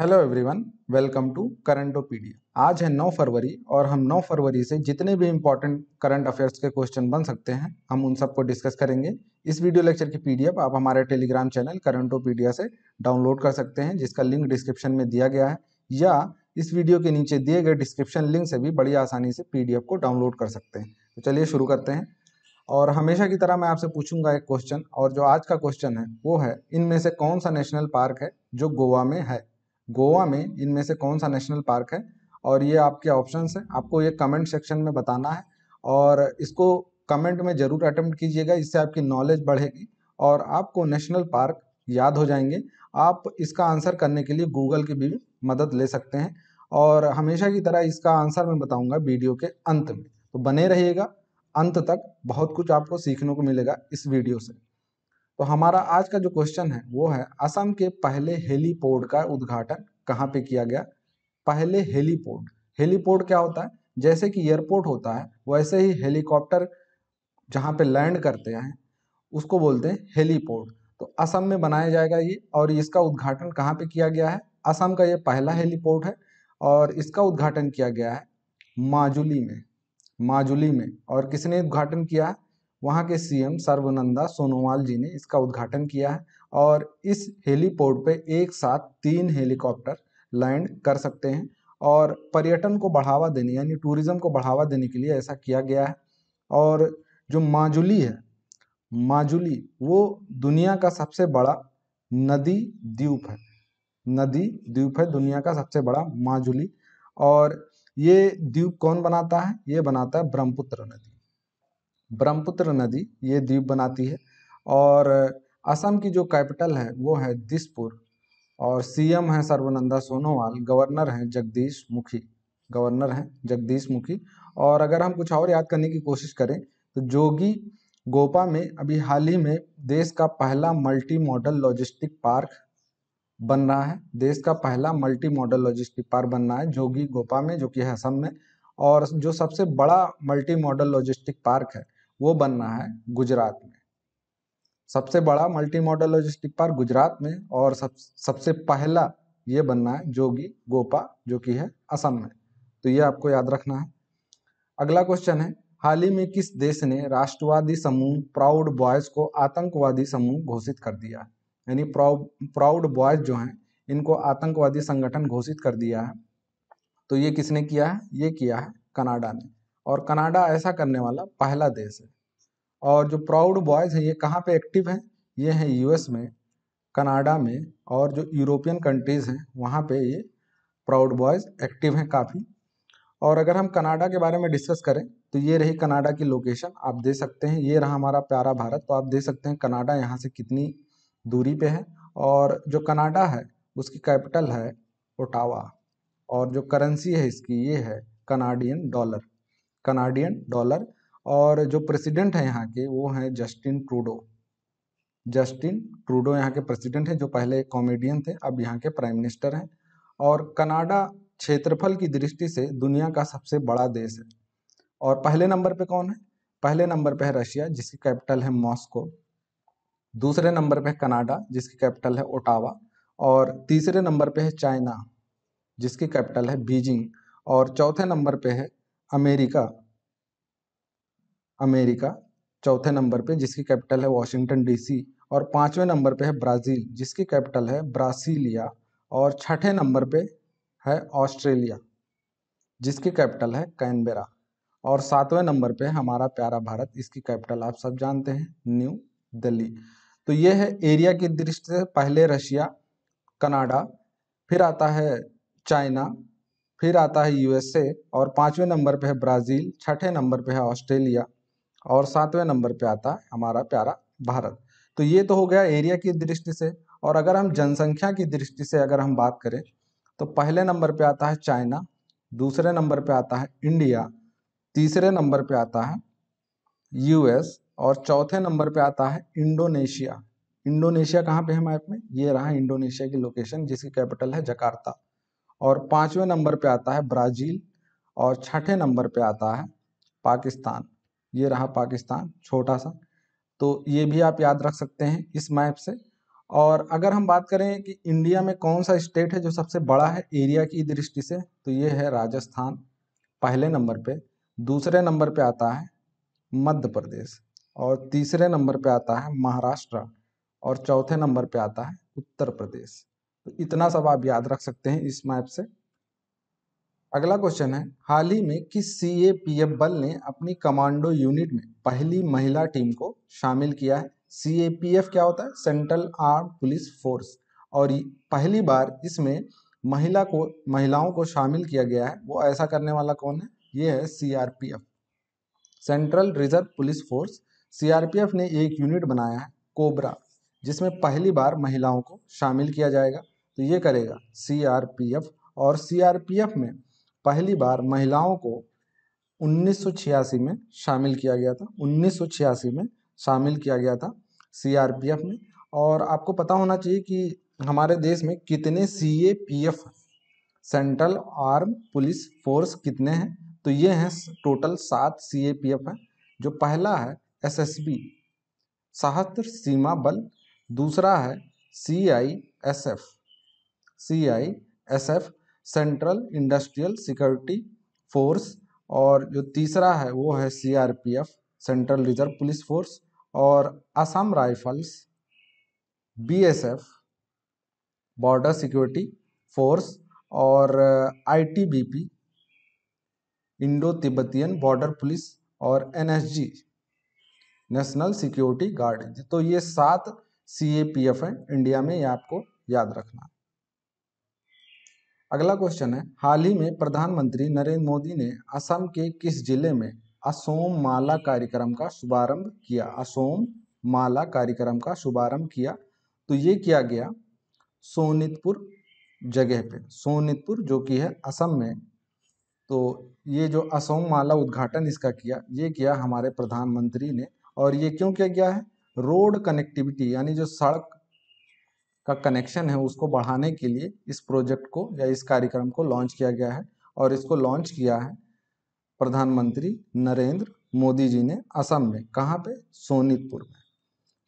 Hello everyone, welcome to Currentopedia. आज है 9 फरवरी और हम 9 फरवरी से जितने भी इम्पोर्टेंट करंट अफेयर्स के क्वेश्चन बन सकते हैं हम उन सबको डिस्कस करेंगे। इस वीडियो लेक्चर की पीडीएफ आप हमारे टेलीग्राम चैनल करंटोपीडिया से डाउनलोड कर सकते हैं, जिसका लिंक डिस्क्रिप्शन में दिया गया है, या इस वीडियो के नीचे दिए गए डिस्क्रिप्शन लिंक से भी बड़ी आसानी से पीडीएफ को डाउनलोड कर सकते हैं। तो चलिए शुरू करते हैं। और हमेशा की तरह मैं आपसे पूछूंगा एक क्वेश्चन, और जो आज का क्वेश्चन है वो है, इनमें से कौन सा नेशनल पार्क है जो गोवा में है। गोवा में इनमें से कौन सा नेशनल पार्क है, और ये आपके ऑप्शंस हैं। आपको ये कमेंट सेक्शन में बताना है और इसको कमेंट में जरूर अटेम्प्ट कीजिएगा, इससे आपकी नॉलेज बढ़ेगी और आपको नेशनल पार्क याद हो जाएंगे। आप इसका आंसर करने के लिए गूगल की भी मदद ले सकते हैं, और हमेशा की तरह इसका आंसर मैं बताऊंगा वीडियो के अंत में, तो बने रहिएगा अंत तक। बहुत कुछ आपको सीखने को मिलेगा इस वीडियो से। तो हमारा आज का जो क्वेश्चन है वो है, असम के पहले हेलीपोर्ट का उद्घाटन कहाँ पे किया गया। पहले हेलीपोर्ट, हेलीपोर्ट क्या होता है? जैसे कि एयरपोर्ट होता है वैसे ही हेलीकॉप्टर जहाँ पे लैंड करते हैं उसको बोलते हैं हेलीपोर्ट। तो असम में बनाया जाएगा ये, और इसका उद्घाटन कहाँ पे किया गया है? असम का ये पहला हेलीपोर्ट है और इसका उद्घाटन किया गया है माजुली में। माजुली में। और किसने उद्घाटन किया है? वहाँ के सीएम सर्बानंद सोनोवाल जी ने इसका उद्घाटन किया है। और इस हेलीपोर्ट पे एक साथ 3 हेलीकॉप्टर लैंड कर सकते हैं, और पर्यटन को बढ़ावा देने यानी टूरिज्म को बढ़ावा देने के लिए ऐसा किया गया है। और जो माजुली है, माजुली वो दुनिया का सबसे बड़ा नदी द्वीप है। नदी द्वीप है दुनिया का सबसे बड़ा, माजुली। और ये द्वीप कौन बनाता है? ये बनाता है ब्रह्मपुत्र नदी। ब्रह्मपुत्र नदी ये द्वीप बनाती है। और असम की जो कैपिटल है वो है दिसपुर, और सीएम है सर्बानंद सोनोवाल, गवर्नर हैं जगदीश मुखी। गवर्नर हैं जगदीश मुखी। और अगर हम कुछ और याद करने की कोशिश करें तो जोगी गोपा में अभी हाल ही में देश का पहला मल्टी मॉडल लॉजिस्टिक पार्क बन रहा है। देश का पहला मल्टी मॉडल लॉजिस्टिक पार्क बन रहा है जोगी गोपा में, जो कि है असम में। और जो सबसे बड़ा मल्टी मॉडल लॉजिस्टिक पार्क है वो बन रहा है गुजरात में। सबसे बड़ा multi modal logistic park Gujarat में, और सबसे पहला ये बनना है जोगी गोपा, जो कि है असम में। तो ये आपको याद रखना है। अगला क्वेश्चन है, हाल ही में किस देश ने राष्ट्रवादी समूह प्राउड बॉयज को आतंकवादी समूह घोषित कर दिया? यानी प्राउड बॉयज जो हैं इनको आतंकवादी संगठन घोषित कर दिया है। तो ये किसने किया है? ये किया है कनाडा ने। और कनाडा ऐसा करने वाला पहला देश है। और जो प्राउड बॉयज है ये कहाँ पे एक्टिव है? ये है यूएस में, कनाडा में, और जो यूरोपियन कंट्रीज हैं वहाँ पे ये प्राउड बॉयज एक्टिव हैं काफ़ी। और अगर हम कनाडा के बारे में डिस्कस करें तो ये रही कनाडा की लोकेशन, आप दे सकते हैं। ये रहा हमारा प्यारा भारत, तो आप दे सकते हैं कनाडा यहाँ से कितनी दूरी पे है। और जो कनाडा है उसकी कैपिटल है ओटावा, और जो करेंसी है इसकी ये है कनाडियन डॉलर। Canadian dollar. और जो प्रेसिडेंट है यहाँ के वो हैं जस्टिन ट्रूडो। जस्टिन ट्रूडो यहाँ के प्रेसिडेंट हैं, जो पहले कॉमेडियन थे, अब यहाँ के प्राइम मिनिस्टर हैं। और कनाडा क्षेत्रफल की दृष्टि से दुनिया का सबसे बड़ा देश है। और पहले नंबर पे कौन है? पहले नंबर पे है रशिया, जिसकी कैपिटल है मॉस्को। दूसरे नंबर पे है कनाडा, जिसकी कैपिटल है ओटावा। और तीसरे नंबर पे है चाइना, जिसकी कैपिटल है बीजिंग। और चौथे नंबर पे है अमेरिका। अमेरिका चौथे नंबर पे, जिसकी कैपिटल है वॉशिंगटन डीसी। और पांचवें नंबर पे है ब्राज़ील, जिसकी कैपिटल है ब्रासीलिया। और छठे नंबर पे है ऑस्ट्रेलिया, जिसकी कैपिटल है कैनबेरा। और सातवें नंबर पे हमारा प्यारा भारत, इसकी कैपिटल आप सब जानते हैं न्यू दिल्ली। तो ये है एरिया की दृष्टि से, पहले रशिया, कनाडा, फिर आता है चाइना, फिर आता है यूएसए, और पांचवें नंबर पे है ब्राज़ील, छठे नंबर पे है ऑस्ट्रेलिया, और सातवें नंबर पे आता है हमारा प्यारा भारत। तो ये तो हो गया एरिया की दृष्टि से। और अगर हम जनसंख्या की दृष्टि से अगर हम बात करें तो पहले नंबर पे आता है चाइना, दूसरे नंबर पे आता है इंडिया, तीसरे नंबर पे आता है यूएस, और चौथे नंबर पे आता है इंडोनेशिया। इंडोनेशिया कहाँ पे है मैप में? ये रहा इंडोनेशिया की लोकेशन, जिसकी कैपिटल है जकार्ता। और पांचवें नंबर पे आता है ब्राजील, और छठे नंबर पे आता है पाकिस्तान। ये रहा पाकिस्तान, छोटा सा। तो ये भी आप याद रख सकते हैं इस मैप से। और अगर हम बात करें कि इंडिया में कौन सा स्टेट है जो सबसे बड़ा है एरिया की दृष्टि से, तो ये है राजस्थान पहले नंबर पे। दूसरे नंबर पे आता है मध्य प्रदेश, और तीसरे नंबर पे आता है महाराष्ट्र, और चौथे नंबर पे आता है उत्तर प्रदेश। तो इतना सब आप याद रख सकते हैं इस मैप से। अगला क्वेश्चन है, हाल ही में किस सीएपीएफ बल ने अपनी कमांडो यूनिट में पहली महिला टीम को शामिल किया है? सीएपीएफ क्या होता है? Central arm police force. और पहली बार इसमें महिलाओं को शामिल किया गया है। वो ऐसा करने वाला कौन है? ये है CRPF, central reserve police force. CRPF ने एक यूनिट बनाया है कोबरा, जिसमें पहली बार महिलाओं को शामिल किया जाएगा। तो ये करेगा सीआरपीएफ। और सीआरपीएफ में पहली बार महिलाओं को 1986 में शामिल किया गया था। 1986 में शामिल किया गया था सीआरपीएफ में। और आपको पता होना चाहिए कि हमारे देश में कितने CAPF, central arm police force, कितने हैं? तो ये हैं टोटल 7 सीएपीएफ हैं। जो पहला है एसएसबी, सशस्त्र सीमा बल। दूसरा है CISF, central industrial security force. और जो तीसरा है वो है CRPF, central reserve police force. और Assam rifles, BSF, border security force. और ITBP, Indo Tibetan border police. और एनएसजी, नेशनल सिक्योरिटी गार्ड। तो ये 7 सीएपीएफ हैं इंडिया में, ये आपको याद रखना। अगला क्वेश्चन है, हाल ही में प्रधानमंत्री नरेंद्र मोदी ने असम के किस जिले में असोम माला कार्यक्रम का शुभारंभ किया? असोम माला कार्यक्रम का शुभारंभ किया। तो ये किया गया सोनितपुर जगह पे, सोनितपुर जो कि है असम में। तो ये जो असोम माला उद्घाटन इसका किया, ये किया हमारे प्रधानमंत्री ने। और ये क्यों किया गया है? रोड कनेक्टिविटी, यानी जो सड़क का कनेक्शन है उसको बढ़ाने के लिए इस प्रोजेक्ट को या इस कार्यक्रम को लॉन्च किया गया है। और इसको लॉन्च किया है प्रधानमंत्री नरेंद्र मोदी जी ने असम में। कहाँ पे? सोनितपुर में।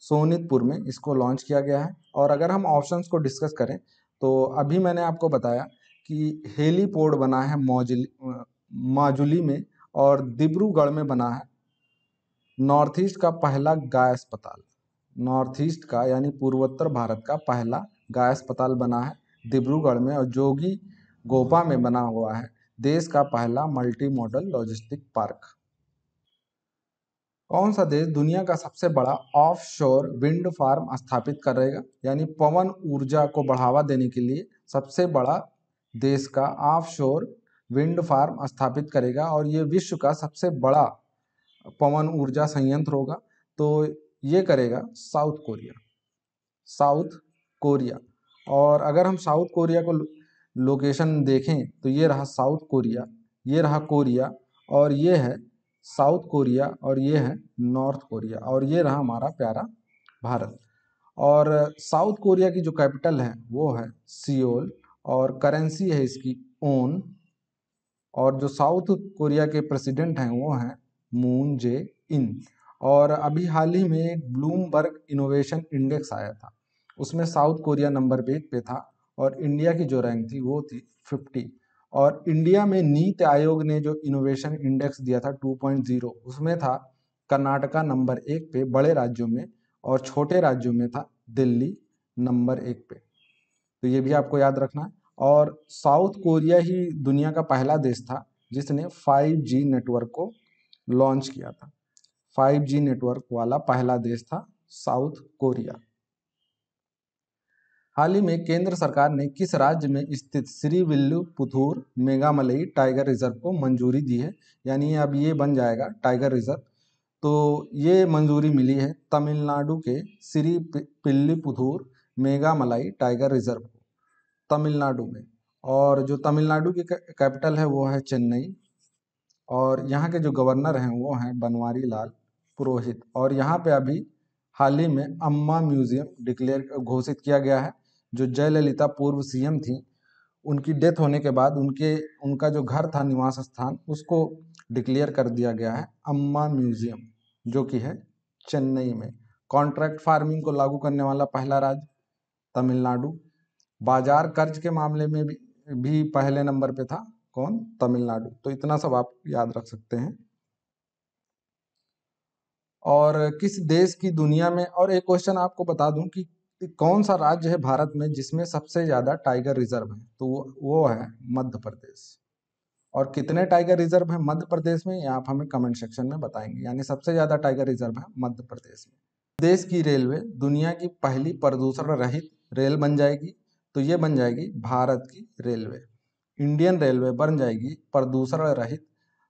सोनितपुर में इसको लॉन्च किया गया है। और अगर हम ऑप्शंस को डिस्कस करें तो अभी मैंने आपको बताया कि हेलीपोर्ट बना है माजुली में, और डिब्रूगढ़ में बना है नॉर्थ ईस्ट का पहला गाय अस्पताल। नॉर्थ ईस्ट का यानी पूर्वोत्तर भारत का पहला गाय अस्पताल बना है डिब्रूगढ़ में। और जोगी गोपा में बना हुआ है देश का पहला मल्टी मॉडल लॉजिस्टिक पार्क। कौन सा देश दुनिया का सबसे बड़ा ऑफशोर विंड फार्म स्थापित करेगा? यानी पवन ऊर्जा को बढ़ावा देने के लिए सबसे बड़ा देश का ऑफशोर विंड फार्म स्थापित करेगा। और ये विश्व का सबसे बड़ा पवन ऊर्जा संयंत्र होगा। तो ये करेगा साउथ कोरिया, साउथ कोरिया। और अगर हम साउथ कोरिया को लोकेशन देखें तो ये रहा साउथ कोरिया, ये रहा कोरिया, और ये है साउथ कोरिया, और ये है नॉर्थ कोरिया, और ये रहा हमारा प्यारा भारत। और साउथ कोरिया की जो कैपिटल है वो है सियोल, और करेंसी है इसकी ओन। और जो साउथ कोरिया के प्रेसिडेंट हैं वो हैं मून जे इन। और अभी हाल ही में एक ब्लूमबर्ग इनोवेशन इंडेक्स आया था, उसमें साउथ कोरिया नंबर 1 पे था, और इंडिया की जो रैंक थी वो थी 50। और इंडिया में नीति आयोग ने जो इनोवेशन इंडेक्स दिया था 2.0, उसमें था कर्नाटका नंबर 1 पे बड़े राज्यों में, और छोटे राज्यों में था दिल्ली नंबर 1 पे। तो ये भी आपको याद रखना है। और साउथ कोरिया ही दुनिया का पहला देश था जिसने 5G नेटवर्क को लॉन्च किया था। 5G नेटवर्क वाला पहला देश था साउथ कोरिया। हाल ही में केंद्र सरकार ने किस राज्य में स्थित श्रीविल्लुपुथूर मेघामलई टाइगर रिजर्व को मंजूरी दी है? यानी अब ये बन जाएगा टाइगर रिजर्व। तो ये मंजूरी मिली है तमिलनाडु के श्रीविल्लुपुथूर मेघामलई टाइगर रिजर्व को, तमिलनाडु में। और जो तमिलनाडु की कैपिटल है वो है चेन्नई। और यहाँ के जो गवर्नर हैं वो हैं बनवारी लाल पुरोहित। और यहाँ पे अभी हाल ही में अम्मा म्यूजियम डिक्लेयर घोषित किया गया है। जो जयललिता पूर्व सीएम थी, उनकी डेथ होने के बाद उनका जो घर था, निवास स्थान, उसको डिक्लेयर कर दिया गया है अम्मा म्यूजियम, जो कि है चेन्नई में। कॉन्ट्रैक्ट फार्मिंग को लागू करने वाला पहला राज्य तमिलनाडु। बाजार कर्ज के मामले में भी पहले नंबर पे था कौन? तमिलनाडु। तो इतना सब आप याद रख सकते हैं। और किस देश की दुनिया में, और एक क्वेश्चन आपको बता दूं कि कौन सा राज्य है भारत में जिसमें सबसे ज्यादा टाइगर रिजर्व है? तो वो है मध्य प्रदेश। और कितने टाइगर रिजर्व है मध्य प्रदेश में, ये आप हमें कमेंट सेक्शन में बताएंगे। यानी सबसे ज्यादा टाइगर रिजर्व है मध्य प्रदेश में। देश की रेलवे दुनिया की पहली प्रदूषण रहित रेल बन जाएगी, तो ये बन जाएगी भारत की रेलवे। इंडियन रेलवे बन जाएगी प्रदूषण रहित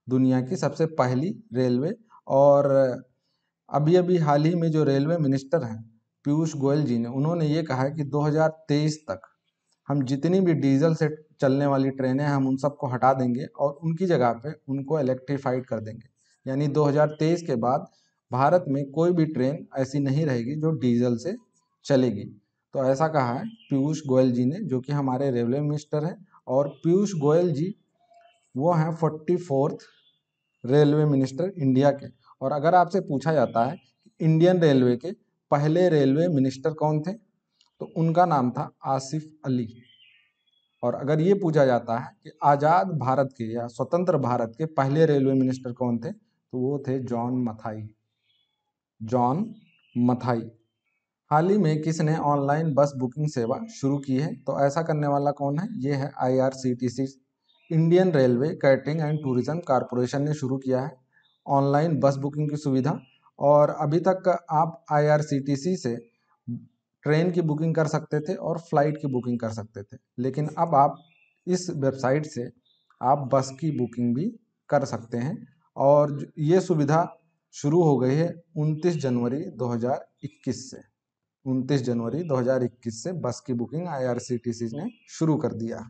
दुनिया की सबसे पहली रेलवे। और अभी अभी हाल ही में जो रेलवे मिनिस्टर हैं पीयूष गोयल जी ने, उन्होंने ये कहा है कि 2023 तक हम जितनी भी डीजल से चलने वाली ट्रेनें हैं हम उन सबको हटा देंगे और उनकी जगह पे उनको इलेक्ट्रीफाइड कर देंगे। यानी 2023 के बाद भारत में कोई भी ट्रेन ऐसी नहीं रहेगी जो डीजल से चलेगी। तो ऐसा कहा है पीयूष गोयल जी ने, जो कि हमारे रेलवे मिनिस्टर हैं। और पीयूष गोयल जी वो हैं 44th रेलवे मिनिस्टर इंडिया के। और अगर आपसे पूछा जाता है कि इंडियन रेलवे के पहले रेलवे मिनिस्टर कौन थे, तो उनका नाम था आसिफ अली। और अगर ये पूछा जाता है कि आज़ाद भारत के या स्वतंत्र भारत के पहले रेलवे मिनिस्टर कौन थे, तो वो थे जॉन मथाई। जॉन मथाई। हाल ही में किसने ऑनलाइन बस बुकिंग सेवा शुरू की है? तो ऐसा करने वाला कौन है? ये है IRCTC। Indian railway catering and tourism corporation ने शुरू किया है ऑनलाइन बस बुकिंग की सुविधा। और अभी तक आप IRCTC से ट्रेन की बुकिंग कर सकते थे और फ्लाइट की बुकिंग कर सकते थे, लेकिन अब आप इस वेबसाइट से आप बस की बुकिंग भी कर सकते हैं। और ये सुविधा शुरू हो गई है 29 जनवरी 2021 से। 29 जनवरी 2021 से बस की बुकिंग IRCTC ने शुरू कर दिया।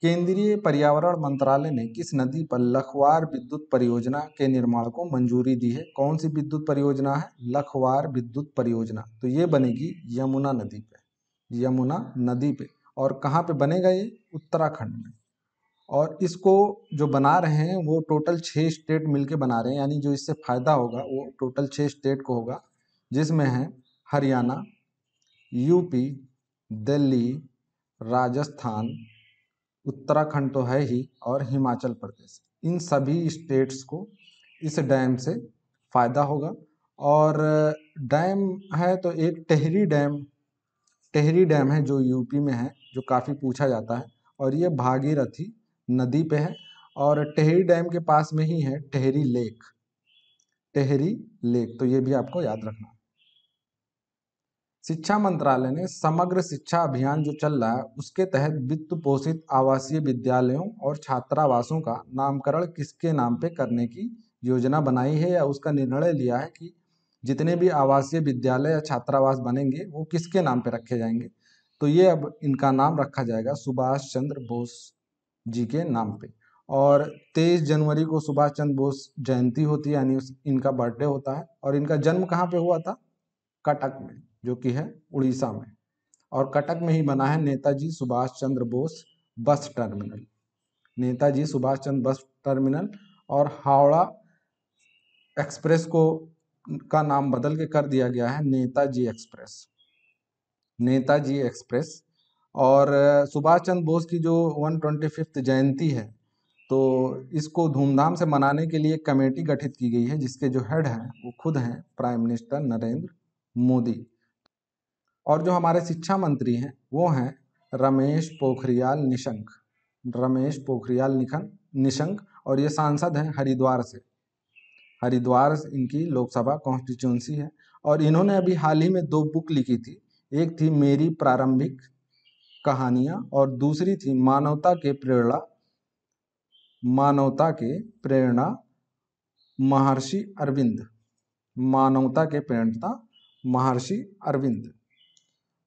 केंद्रीय पर्यावरण मंत्रालय ने किस नदी पर लखवार विद्युत परियोजना के निर्माण को मंजूरी दी है? कौन सी विद्युत परियोजना है? लखवार विद्युत परियोजना। तो ये बनेगी यमुना नदी पे। यमुना नदी पे। और कहाँ पे बनेगा ये? उत्तराखंड में। और इसको जो बना रहे हैं वो टोटल 6 स्टेट मिलके बना रहे हैं। यानी जो इससे फायदा होगा वो टोटल 6 स्टेट को होगा, जिसमें है हरियाणा, यूपी, दिल्ली, राजस्थान, उत्तराखंड तो है ही, और हिमाचल प्रदेश। इन सभी स्टेट्स को इस डैम से फायदा होगा। और डैम है तो एक टेहरी डैम है जो यूपी में है, जो काफ़ी पूछा जाता है। और ये भागीरथी नदी पे है। और टेहरी डैम के पास में ही है टेहरी लेक। टेहरी लेक, तो ये भी आपको याद रखना। शिक्षा मंत्रालय ने समग्र शिक्षा अभियान जो चल रहा है उसके तहत वित्त पोषित आवासीय विद्यालयों और छात्रावासों का नामकरण किसके नाम पे करने की योजना बनाई है या उसका निर्णय लिया है कि जितने भी आवासीय विद्यालय या छात्रावास बनेंगे वो किसके नाम पे रखे जाएंगे? तो ये अब इनका नाम रखा जाएगा सुभाष चंद्र बोस जी के नाम पे। और 23 जनवरी को सुभाष चंद्र बोस जयंती होती है, यानी इनका बर्थडे होता है। और इनका जन्म कहाँ पे हुआ था? कटक में, जो कि है उड़ीसा में। और कटक में ही बना है Netaji Subhash Chandra Bose bus terminal. Netaji Subhash Chandra bus terminal. और हावड़ा एक्सप्रेस को का नाम बदल के कर दिया गया है नेताजी एक्सप्रेस। नेताजी एक्सप्रेस। और सुभाष चंद्र बोस की जो 125th जयंती है, तो इसको धूमधाम से मनाने के लिए एक कमेटी गठित की गई है, जिसके जो हेड हैं वो खुद हैं प्राइम मिनिस्टर नरेंद्र मोदी। और जो हमारे शिक्षा मंत्री हैं वो हैं रमेश पोखरियाल निशंक। रमेश पोखरियाल निशंक। और ये सांसद हैं हरिद्वार से। हरिद्वार इनकी लोकसभा कॉन्स्टिट्यूंसी है। और इन्होंने अभी हाल ही में 2 बुक लिखी थी। एक थी मेरी प्रारंभिक कहानियां और दूसरी थी मानवता के प्रेरणा महर्षि अरविंद। मानवता के प्रेरणा महर्षि अरविंद।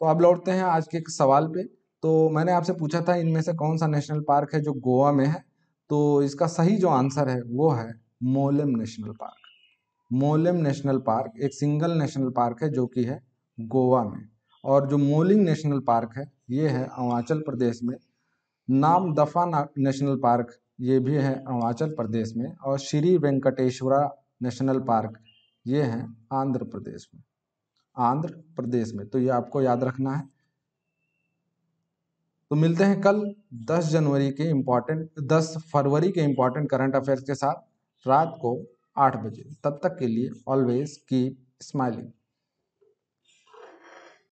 तो अब लौटते हैं आज के एक सवाल पे। तो मैंने आपसे पूछा था इनमें से कौन सा नेशनल पार्क है जो गोवा में है? तो इसका सही जो आंसर है वो है Mollem national park. Mollem national park एक सिंगल नेशनल पार्क है जो कि है गोवा में। और जो मोलिंग नेशनल पार्क है ये है अरुणाचल प्रदेश में। नामदफा नेशनल पार्क ये भी है अरुणाचल प्रदेश में। और श्री वेंकटेश्वरा नेशनल पार्क ये है आंध्र प्रदेश में। आंध्र प्रदेश में। तो ये आपको याद रखना है। तो मिलते हैं कल 10 फरवरी के इम्पोर्टेंट करंट अफेयर्स के साथ रात को 8 बजे। तब तक के लिए ऑलवेज कीप स्माइलिंग।